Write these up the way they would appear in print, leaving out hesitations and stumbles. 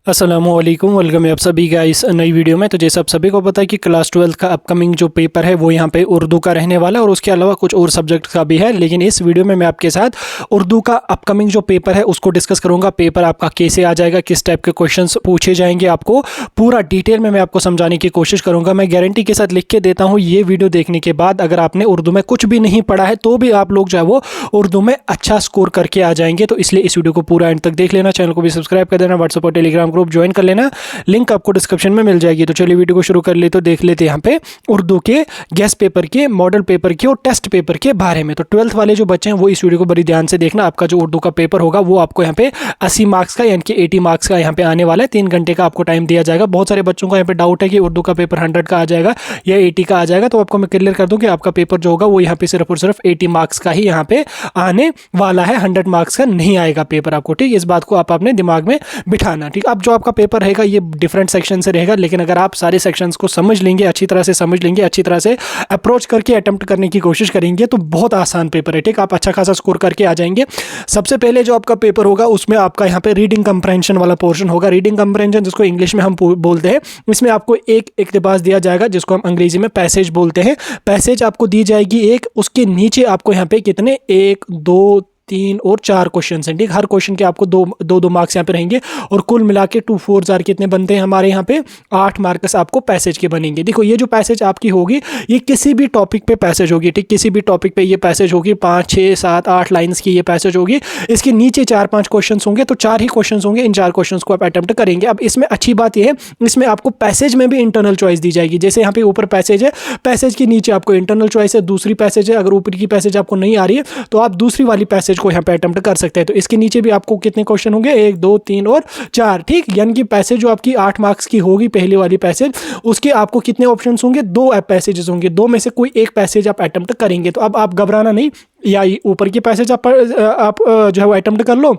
अस्सलामुअलैकुम, वेलकम है आप सभी का इस नई वीडियो में। तो जैसे आप सभी को पता है कि क्लास 12 का अपकमिंग जो पेपर है वो यहाँ पे उर्दू का रहने वाला है और उसके अलावा कुछ और सब्जेक्ट का भी है। लेकिन इस वीडियो में मैं आपके साथ उर्दू का अपकमिंग जो पेपर है उसको डिस्कस करूँगा। पेपर आपका कैसे आ जाएगा, किस टाइप के क्वेश्चन पूछे जाएंगे, आपको पूरा डिटेल में मैं आपको समझाने की कोशिश करूँगा। मैं गारंटी के साथ लिख के देता हूँ, ये वीडियो देखने के बाद अगर आपने उर्दू में कुछ भी नहीं पढ़ा है तो भी आप लोग जो है वो उर्दू में अच्छा स्कोर करके आ जाएंगे। तो इसलिए इस वीडियो को पूरा एंड तक देख लेना, चैनल को भी सब्सक्राइब कर देना, व्हाट्सएप और टेलीग्राम ग्रुप ज्वाइन कर लेना, लिंक आपको डिस्क्रिप्शन में मिल जाएगी। तो चलिए वीडियो को शुरू कर ले। तो देख लेते हैं यहाँ पे उर्दू के गेस्ट पेपर के, मॉडल पेपर के और टेस्ट पेपर के बारे में। तो 12th वाले जो बच्चे हैं वो इस वीडियो को बड़ी ध्यान से देखना। आपका जो उर्दू का पेपर होगा वो आपको यहाँ पे 80 मार्क्स का यानी कि 80 मार्क्स का यहाँ पे आने वाला है। 3 घंटे का आपको टाइम दिया जाएगा। बहुत सारे बच्चों का यहाँ पे डाउट है कि उर्दू का पेपर 100 का आ जाएगा या 80 का आ जाएगा। तो आपको मैं क्लियर कर दूं कि आपका पेपर जो होगा वो यहाँ पे सिर्फ और सिर्फ 80 मार्क्स का ही यहाँ पे आने वाला है। 100 मार्क्स का नहीं आएगा पेपर आपको, ठीक। इस बात को आप अपने दिमाग में बिठाना, ठीक। अब जो आपका पेपर रहेगा ये डिफरेंट सेक्शन से रहेगा, लेकिन अगर आप सारे सेक्शंस को समझ लेंगे, अच्छी तरह से समझ लेंगे, अच्छी तरह से अप्रोच करके अटेम्प्ट करने की कोशिश करेंगे तो बहुत आसान पेपर है, ठीक। आप अच्छा खासा स्कोर करके आ जाएंगे। सबसे पहले जो आपका पेपर होगा उसमें आपका यहाँ पे रीडिंग कंप्रहेंशन वाला पोर्शन होगा। रीडिंग कंप्रहेंशन जिसको इंग्लिश में हम बोलते हैं, इसमें आपको एक इक्तिबास दिया जाएगा जिसको हम अंग्रेजी में पैसेज बोलते हैं। पैसेज आपको दी जाएगी एक, उसके नीचे आपको यहाँ पे कितने 1, 2, 3 और 4 क्वेश्चन हैं, ठीक। हर क्वेश्चन के आपको दो मार्क्स यहाँ पे रहेंगे और कुल मिला के 2 4 जार कितने बनते हैं हमारे यहाँ पे 8 मार्क्स आपको पैसेज के बनेंगे। देखो ये जो पैसेज आपकी होगी ये किसी भी टॉपिक पे पैसेज होगी, ठीक। किसी भी टॉपिक पे ये पैसेज होगी, 5, 6, 7, 8 लाइन्स की ये पैसेज होगी। इसके नीचे 4-5 क्वेश्चन होंगे, तो 4 ही क्वेश्चन होंगे। इन 4 क्वेश्चन को आप अटेम्प्ट करेंगे। अब इसमें अच्छी बात यह है, इसमें आपको पैसेज में भी इंटरनल चॉइस दी जाएगी। जैसे यहाँ पे ऊपर पैसेज है, पैसेज के नीचे आपको इंटरनल चॉइस है, दूसरी पैसेज है। अगर ऊपर की पैसेज आपको नहीं आ रही है तो आप दूसरी वाली पैसेज को यहाँ पे अटेम्प्ट कर सकते हैं। तो इसके नीचे भी आपको कितने क्वेश्चन होंगे 1, 2, 3 और 4, ठीक। यानी कि पैसेज जो आपकी 8 मार्क्स की होगी पहली वाली पैसेज, उसके आपको कितने ऑप्शंस होंगे 2 पैसेजेस होंगे। 2 में से कोई एक पैसेज आप अटेम्प्ट करेंगे। तो अब आप घबराना नहीं, या ऊपर की पैसेज आप जो है वो अटेम्प्ट कर लो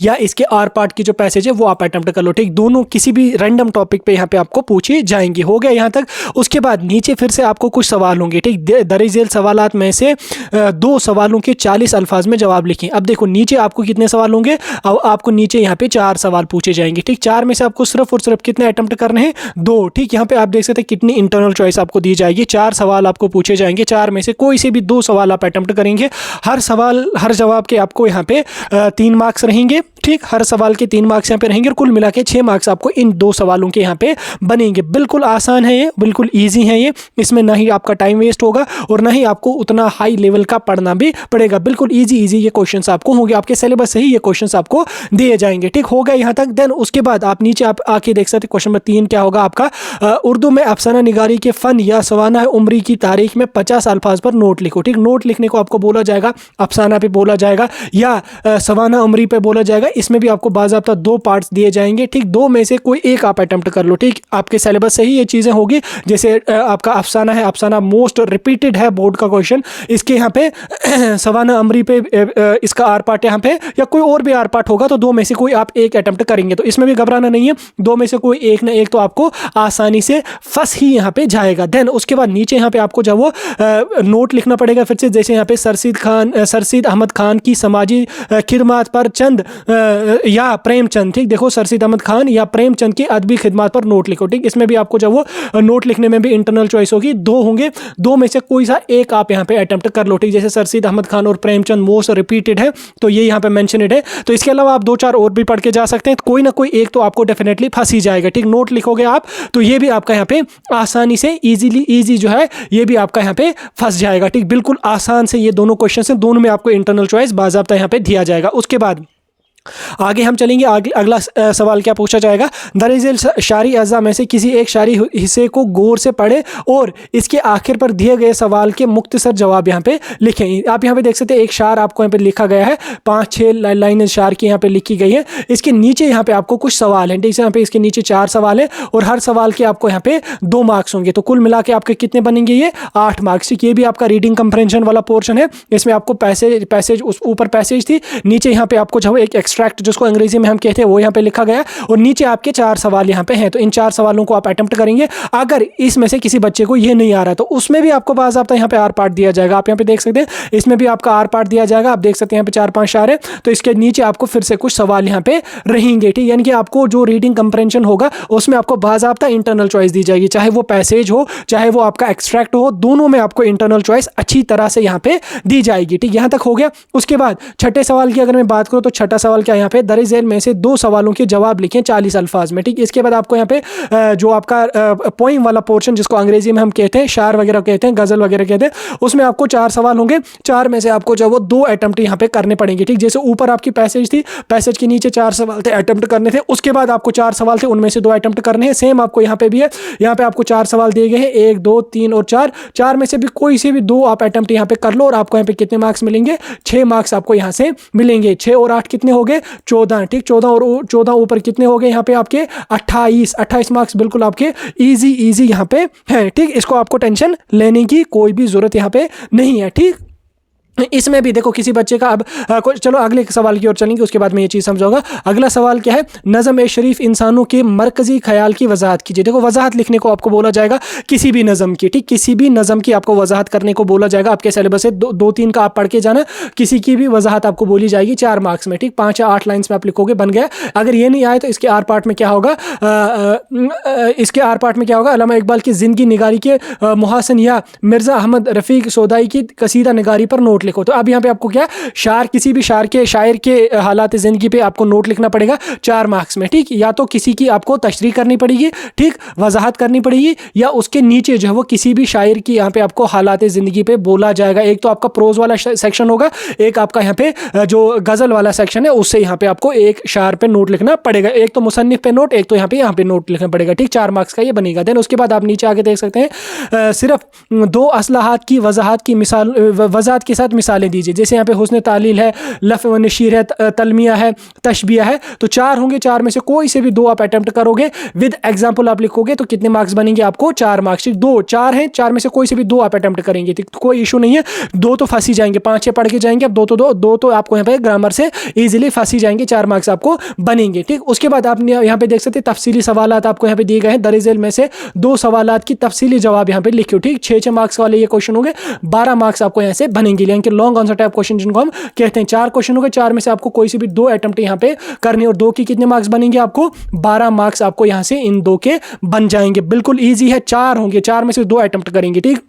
या इसके आर पार्ट की जो पैसेज है वो आप अटेम्प्ट कर लो, ठीक। दोनों किसी भी रैंडम टॉपिक पे यहाँ पे आपको पूछी जाएंगी। हो गया यहाँ तक। उसके बाद नीचे फिर से आपको कुछ सवाल होंगे, ठीक। दर्ज झेल सवालात में से 2 सवालों के 40 अल्फाज में जवाब लिखें। अब देखो नीचे आपको कितने सवाल होंगे, अब आपको नीचे यहाँ पे 4 सवाल पूछे जाएंगे, ठीक। 4 में से आपको सिर्फ और सिर्फ कितने अटेम्प्ट करने हैं 2, ठीक। यहाँ पे आप देख सकते हैं कितनी इंटरनल चॉइस आपको दी जाएगी। 4 सवाल आपको पूछे जाएंगे, 4 में से कोई से भी 2 सवाल आप अटेम्प्ट करेंगे। हर सवाल हर जवाब के आपको यहाँ पे 3 मार्क्स रहेंगे, ठीक। हर सवाल के 3 मार्क्स यहाँ पे रहेंगे और कुल मिला के 6 मार्क्स आपको इन 2 सवालों के यहाँ पे बनेंगे। बिल्कुल आसान है ये, बिल्कुल इजी है ये। इसमें ना ही आपका टाइम वेस्ट होगा और ना ही आपको उतना हाई लेवल का पढ़ना भी पड़ेगा। बिल्कुल इजी ये क्वेश्चंस आपको होंगे, आपके सिलेबस से ही ये क्वेश्चंस आपको दिए जाएंगे, ठीक। हो गया यहाँ तक। देन उसके बाद आप नीचे आप आके देख सकते हैं क्वेश्चन नंबर 3 क्या होगा आपका, उर्दू में अफसाना निगारी के फन या सवाना उम्री की तारीख में 50 अल्फाज पर नोट लिखो, ठीक। नोट लिखने को आपको बोला जाएगा, अफसाना पे बोला जाएगा या सवाना उम्री पे बोला जाएगा। इसमें भी आपको बाज़ाब्ता 2 पार्ट्स दिए जाएंगे, ठीक। 2 में से कोई एक आप अटेम्प्ट कर लो, ठीक। आपके सिलेबस से ही ये चीज़ें होगी। जैसे आपका अफसाना है, अफसाना मोस्ट रिपीटेड है बोर्ड का क्वेश्चन, इसके यहाँ पे सवाना अमरी पे इसका आर पार्ट यहाँ पे या कोई और भी आर पार्ट होगा, तो 2 में से कोई आप एक अटेम्प्ट करेंगे। तो इसमें भी घबराना नहीं है, 2 में से कोई एक ना एक तो आपको आसानी से फंस ही यहाँ पे जाएगा। देन उसके बाद नीचे यहाँ पे आपको जब वो नोट लिखना पड़ेगा फिर से। जैसे यहाँ पे सरसीद अहमद खान की समाजी खिदमत पर चंद या प्रेमचंद, ठीक। देखो सरसीद अहमद खान या प्रेमचंद की अदबी खिदमत पर नोट लिखो, ठीक। इसमें भी आपको जब वो नोट लिखने में भी इंटरनल चॉइस होगी, 2 होंगे। 2 में से कोई सा एक आप यहाँ पे अटेम्प्ट कर लो, ठीक। जैसे सरसीद अहमद खान और प्रेमचंद मोस्ट रिपीटेड है तो ये यहाँ पे मेंशनड है। तो इसके अलावा आप 2-4 और भी पढ़ के जा सकते हैं। कोई ना कोई एक तो आपको डेफिनेटली फंस ही जाएगा, ठीक। नोट लिखोगे आप तो ये भी आपका यहाँ पे आसानी से इजी जो है ये भी आपका यहाँ पे फंस जाएगा, ठीक। बिल्कुल आसान से ये दोनों क्वेश्चन हैं, दोनों में आपको इंटरनल चॉइस बाज़ाब्ता यहाँ पे दिया जाएगा। उसके बाद आगे हम चलेंगे। अगला सवाल क्या पूछा जाएगा, दरअसल शारी अज़ा में से किसी एक शारी हिस्से को गौर से पढ़े और इसके आखिर पर दिए गए सवाल के मुख्तसर जवाब यहाँ पे लिखें। आप यहाँ पे देख सकते हैं एक शार आपको यहाँ पे लिखा गया है, 5-6 लाइनें शार की यहाँ पे लिखी गई है। इसके नीचे यहाँ पे आपको कुछ सवाल हैं, ठीक है। यहाँ पे इसके नीचे 4 सवाल है और हर सवाल के आपको यहाँ पे 2 मार्क्स होंगे। तो कुल मिला के आपके कितने बनेंगे ये 8 मार्क्स। ये भी आपका रीडिंग कंप्रहेंशन वाला पोर्शन है। इसमें आपको पैसेज उस ऊपर पैसेज थी, नीचे यहाँ पे आपको जो एक एक्स्ट्रा एक्सट्रैक्ट जिसको अंग्रेजी में हम कहते हैं वो यहाँ पे लिखा गया और नीचे आपके 4 सवाल यहाँ पे हैं। तो इन 4 सवालों को आप अटेम्प्ट करेंगे। अगर इसमें से किसी बच्चे को ये नहीं आ रहा तो उसमें भी आपको बाज़ाब्ता यहाँ पे आर पार्ट दिया जाएगा। आप यहाँ पे देख सकते हैं इसमें भी आपका आर पार्ट दिया जाएगा। आप देख सकते हैं यहाँ पे 4-5 4 है, तो इसके नीचे आपको फिर से कुछ सवाल यहाँ पे रहेंगे, ठीक। यानी कि आपको जो रीडिंग कंप्रेंशन होगा उसमें आपको बाज़ाब्ता इंटरनल चॉइस दी जाएगी, चाहे वो पैसेज हो चाहे वो आपका एक्सट्रैक्ट हो, दोनों में आपको इंटरनल चॉइस अच्छी तरह से यहाँ पे दी जाएगी, ठीक। यहाँ तक हो गया। उसके बाद छठे सवाल की अगर मैं बात करूँ तो छठा सवाल क्या यहाँ पे, दर झेल में से 2 सवालों के जवाब लिखें 40 अल्फाज में, ठीक। इसके बाद आपको यहाँ पे जो आपका पोइम वाला पोर्शन जिसको अंग्रेजी में हम कहते हैं शायर वगैरह कहते हैं, गजल वगैरह कहते हैं, उसमें आपको 4 सवाल होंगे। 4 में से आपको जो वो 2 अटेम्प्ट यहाँ पे करने पड़ेंगे, ठीक। जैसे ऊपर आपकी पैसेज थी, पैसेज के नीचे 4 सवाल थे, अटेम्प्ट करने थे। उसके बाद आपको 4 सवाल थे, उनमें से 2 अटेम्प्ट करने हैं। सेम आपको यहाँ पे भी है, यहाँ पे आपको 4 सवाल दिए गए हैं, 1 2 3 और 4। 4 में से भी कोई से भी 2 आप अटेम्प्ट यहाँ पे कर लो और आपको यहाँ पे कितने मार्क्स मिलेंगे, 6 मार्क्स आपको यहाँ से मिलेंगे। 6 और 8 कितने हो गए, 14, ठीक। 14 और 14 ऊपर कितने हो गए यहाँ पे आपके 28 मार्क्स बिल्कुल आपके इजी यहाँ पे है, ठीक। इसको आपको टेंशन लेने की कोई भी जरूरत यहाँ पे नहीं है, ठीक। इसमें भी देखो किसी बच्चे का अब चलो अगले सवाल की ओर चलेंगे, उसके बाद मैं ये चीज़ समझाऊंगा। अगला सवाल क्या है, नज़म ए शरीफ इंसानों के मरकजी ख्याल की वजाहत कीजिए। देखो वजाहत लिखने को आपको बोला जाएगा किसी भी नज़म की, ठीक। किसी भी नज़म की आपको वजाहत करने को बोला जाएगा। आपके सिलेबस से 2-3 का आप पढ़ के जाना, किसी की भी वजाहत आपको बोली जाएगी 4 मार्क्स में, ठीक। 5 या 8 लाइन्स में आप लिखोगे, बन गया। अगर ये नहीं आए तो इसके आर पार्ट में क्या होगा, इसके आर पार्ट में क्या होगा, अल्लामा इकबाल की ज़िंदगी निगारी के मुहसन या मिर्ज़ा अहमद रफ़ीक सोदाई की कसीदा निगारी पर नोट लिखो। तो अब यहाँ पे आपको क्या, किसी भी शायर के हालात ज़िंदगी पे आपको नोट लिखना पड़ेगा 4 मार्क्स में, ठीक। या तो किसी की आपको तशरीह करनी पड़ेगी, ठीक, वजाहत करनी पड़ेगी, या उसके नीचे जो है वो किसी भी शायर की यहाँ पे आपको हालात ज़िंदगी पे बोला जाएगा। एक तो आपका प्रोज वाला सेक्शन होगा, एक आपका यहाँ पे जो गज़ल वाला सेक्शन है उससे यहाँ पे आपको एक शायर पे नोट लिखना पड़ेगा। एक तो मुसन्निफ पे नोट, एक तो यहाँ पे नोट लिखना पड़ेगा, ठीक। 4 मार्क्स का ये बनेगा। देन उसके बाद आप नीचे आके देख सकते हैं सिर्फ 2 असलाहात की वजाहत के साथ मिसालें दीजिए। जैसे यहाँ पे हुस्न तालील है, लफ़ व नशीर है, तलमिया है, तशबिया है, तो 4 होंगे। 4 में से कोई से भी 2 आप अटेम्प्ट करोगे, विद एग्जाम्पल आप लिखोगे तो कितने मार्क्स बनेंगे आपको, 4 मार्क्स, ठीक। 2 4 हैं, 4 में से कोई से भी 2 आप अटेम्प्ट करेंगे, ठीक। तो कोई इशू नहीं है, 2 तो फंसी जाएंगे, 5-6 पढ़ के जाएंगे, अब 2 तो आपको यहाँ पे ग्रामर से ईजिली फंसी जाएंगे, 4 मार्क्स आपको बनेंगे, ठीक। उसके बाद आप यहाँ पे देख सकते हैं तफसीली सवालात आपको यहाँ पे दिए गए हैं। दर झेल में से 2 सवालात की तफसीली जवाब यहाँ पे लिखियो, ठीक। 6-6 मार्क्स वाले ये क्वेश्चन होंगे, 12 मार्क्स आपको यहाँ से बनेंगे। यानी कि लॉन्ग आंसर टाइप क्वेश्चन जिनको हम कहते हैं। 4 क्वेश्चन हो गए, 4 में से आपको कोई से भी 2 अटेम्प्ट यहाँ पे करने, और 2 की कितने मार्क्स बनेंगे आपको, 12 मार्क्स आपको यहाँ से इन 2 के बन जाएंगे। बिल्कुल इजी है, 4 होंगे, 4 में से 2 अटेम्प्ट करेंगे, ठीक।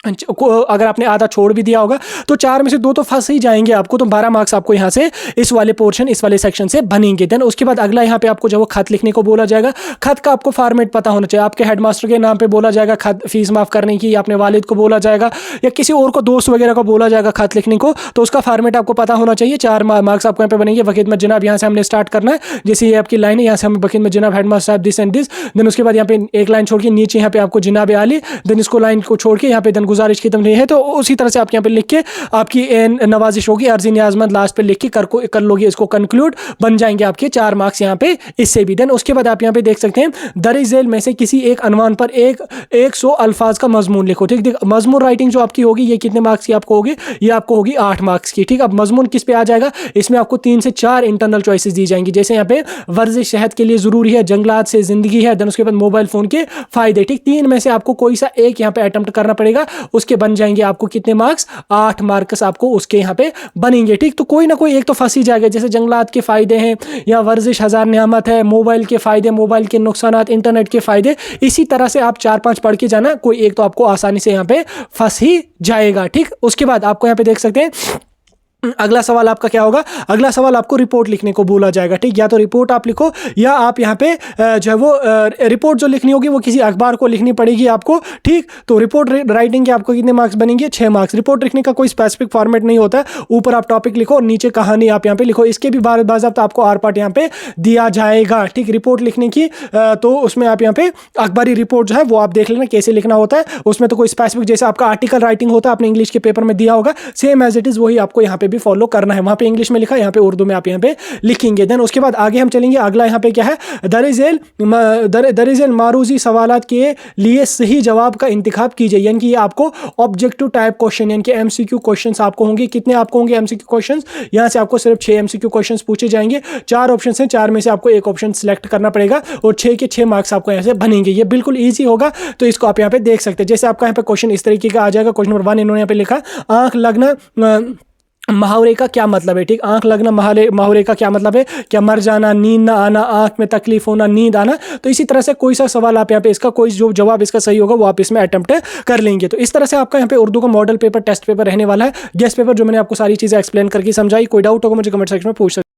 अगर आपने आधा छोड़ भी दिया होगा तो 4 में से 2 तो फंस ही जाएंगे आपको, तो 12 मार्क्स आपको यहाँ से इस वाले पोर्शन, इस वाले सेक्शन से बनेंगे। देन उसके बाद अगला यहाँ पे आपको जब वो खत लिखने को बोला जाएगा, खत का आपको फॉर्मेट पता होना चाहिए। आपके हेडमास्टर के नाम पे बोला जाएगा खत, फीस माफ़ करने की, अपने वालिद को बोला जाएगा या किसी और को, दोस्त वगैरह को बोला जाएगा खत लिखने को, तो उसका फॉर्मेट आपको पता होना चाहिए। 4 मार्क्स आपको यहाँ पे बनेंगे। वकीदमत जनाब यहाँ से हमने स्टार्ट करना है, जैसे ये आपकी लाइन है, यहाँ से हमें वकीदमत जनाब हेडमास्टर साहब दिस एंड दिस। देन उसके बाद यहाँ पे एक लाइन छोड़ के नीचे यहाँ पे आपको जनाब आली, देन इसको लाइन को छोड़ के यहाँ पे देन गुजारिश की तुम नहीं है, तो उसी तरह से आप यहाँ पे लिख के आपकी नवाजिश होगी, अर्जी नियाजमंद लास्ट पे लिख के कर लोगे, इसको कंक्लूड, बन जाएंगे आपके 4 मार्क्स यहाँ पे इससे भी। देन उसके बाद आप यहाँ पे देख सकते हैं दर झेल में से किसी एक अनवान पर 100 अल्फाज का मजमून लिखो, ठीक। मजमून राइटिंग जो आपकी होगी ये कितने मार्क्स की आपको होगी, ये आपको होगी 8 मार्क्स की, ठीक। अब मजमून किस पे आ जाएगा, इसमें आपको 3 से 4 इंटरनल चॉइसेस दी जाएंगी। जैसे यहाँ पे वर्जिश सेहत के लिए जरूरी है, जंगलात से जिंदगी है, देन उसके बाद मोबाइल फोन के फायदे, ठीक। 3 में से आपको कोई सा एक यहाँ पे अटेम्प्ट करना पड़ेगा, उसके बन जाएंगे आपको कितने मार्क्स, 8 मार्क्स आपको उसके यहाँ पे बनेंगे, ठीक। तो कोई ना कोई एक तो फंस ही जाएगा, जैसे जंगलात के फायदे हैं या वर्जिश हजार नियामत है, मोबाइल के फायदे, मोबाइल के नुकसानात, इंटरनेट के फायदे, इसी तरह से आप 4-5 पढ़ के जाना, कोई एक तो आपको आसानी से यहाँ पे फंस ही जाएगा, ठीक। उसके बाद आपको यहाँ पे देख सकते हैं अगला सवाल आपका क्या होगा, अगला सवाल आपको रिपोर्ट लिखने को बोला जाएगा, ठीक। या तो रिपोर्ट आप लिखो या आप यहाँ पे जो है वो रिपोर्ट जो लिखनी होगी वो किसी अखबार को लिखनी पड़ेगी आपको, ठीक। तो रिपोर्ट राइटिंग के आपको कितने मार्क्स बनेंगे, 6 मार्क्स। रिपोर्ट लिखने का कोई स्पेसिफिक फॉर्मेट नहीं होता है, ऊपर आप टॉपिक लिखो और नीचे कहानी आप यहाँ पे लिखो, इसके भी बाज़ाब्ता आपको आर पार्ट यहाँ पे दिया जाएगा, ठीक। रिपोर्ट लिखने की तो उसमें आप यहाँ पे अखबारी रिपोर्ट जो है वो आप देख लेना कैसे लिखना होता है, उसमें तो कोई स्पेसिफिक, जैसे आपका आर्टिकल राइटिंग होता है आपने इंग्लिश के पेपर में दिया होगा, सेम एज इट इज़ वही आपको यहाँ पे भी फॉलो करना है। वहाँ पे इंग्लिश में लिखा है, यहाँ पे उर्दू में आप यहाँ पे लिखेंगे। देन उसके बाद आगे हम चलेंगे। अगला यहाँ पे क्या है, दरिजल मारूजी सवालात के लिए सही जवाब का इंतखाब कीजिए। यानी कि ये आपको ऑब्जेक्टिव टाइप क्वेश्चन यानी कि एमसीक्यू क्वेश्चंस आपको होंगे। कितने आपको होंगे एमसीक्यू क्वेश्चंस? यहाँ से आपको सिर्फ 6 एमसीक्यू क्वेश्चंस पूछे जाएंगे। 4 ऑप्शन हैं, 4 में से आपको एक ऑप्शन सिलेक्ट करना पड़ेगा और 6 के 6 मार्क्स आपको यहाँ से बनेंगे। ये बिल्कुल ईजी होगा, तो इसको आप यहाँ पे देख सकते हैं। जैसे आपका यहाँ पे क्वेश्चन इस तरीके का आ जाएगा। क्वेश्चन नंबर 1 इन्होंने यहाँ पे लिखा, आंख लगना मुहावरे का क्या मतलब है? ठीक, आंख लगना मुहावरे का क्या मतलब है? क्या मर जाना, नींद ना आना, आंख में तकलीफ होना, नींद आना। तो इसी तरह से कोई सा सवाल आप यहाँ पे इसका कोई जो जवाब इसका सही होगा वो आप इसमें अटेम्प्ट कर लेंगे। तो इस तरह से आपका यहाँ पे उर्दू का मॉडल पेपर, टेस्ट पेपर रहने वाला है। गेस्ट पेपर जो मैंने आपको सारी चीजें एक्सप्लेन करके समझाई। कोई डाउट होगा मुझे कमेंट सेक्शन में पूछ सकते हैं।